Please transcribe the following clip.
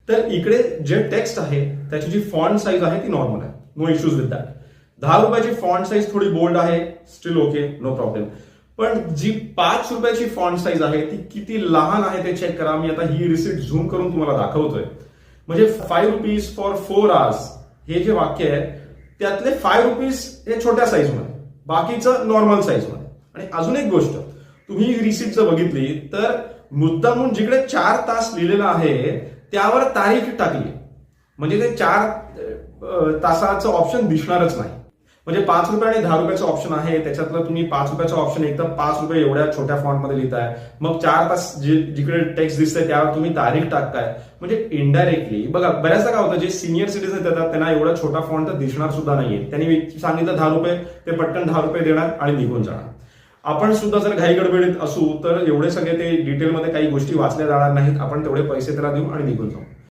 तर इकडे जे टेक्स्ट आहे त्याची जी फॉन्ट साईज आहे ती नॉर्मल आहे, नो इश्यूज विथ दॅट. 10 रुपयाची फॉन्ट साईज थोडी बोल्ड आहे, स्टील ओके, नो प्रॉब्लेम. पण जी 5 रुपयाची फॉन्ट साईज आहे ती किती लहान आहे ते चेक करा. मी आता ही रिसिप्ट झूम करून तुम्हाला दाखवतोय. म्हणजे 5 रुपीज फॉर 4 hours हे जे वाक्य आहे त्यातले 5 रुपीज हे छोट्या साईजमध्ये, बाकीचं नॉर्मल साईजमध्ये. आणि अजून एक गोष्ट, तुम्ही ही रिसिप्ट जर बघितली तर मुद्दामून जिकडे 4 तास लिहिलेलं आहे त्यावर तारीख टाकली, म्हणजे ते 4 तासाचं ऑप्शन दिसणारच नाही. म्हणजे 5 रुपये आणि 10 रुपयाचं ऑप्शन आहे, त्याच्यातलं तुम्ही 5 रुपयाचं ऑप्शन एकदम 5 रुपये एवढ्या छोट्या फॉन्टमध्ये लिहिताय, मग 4 तास जिकडे टेक्स्ट दिसतंय त्यावर तुम्ही तारीख टाकताय. म्हणजे इनडायरेक्टली बघा, बऱ्याचदा काय होतं, जे सिनियर सिटीजन येतात त्यांना एवढा छोटा फॉन्ट तर दिसणार सुद्धा नाहीये. त्यांनी सांगितलं 10 रुपये, ते पटकन 10 रुपये देणार आणि निघून जाणार. आपण सुद्धा जर घाई गडबडीत असू तर एवढे सगळे ते डिटेलमध्ये काही गोष्टी वाचल्या जाणार नाहीत, आपण तेवढे पैसे त्याला देऊ आणि निघून जाऊ.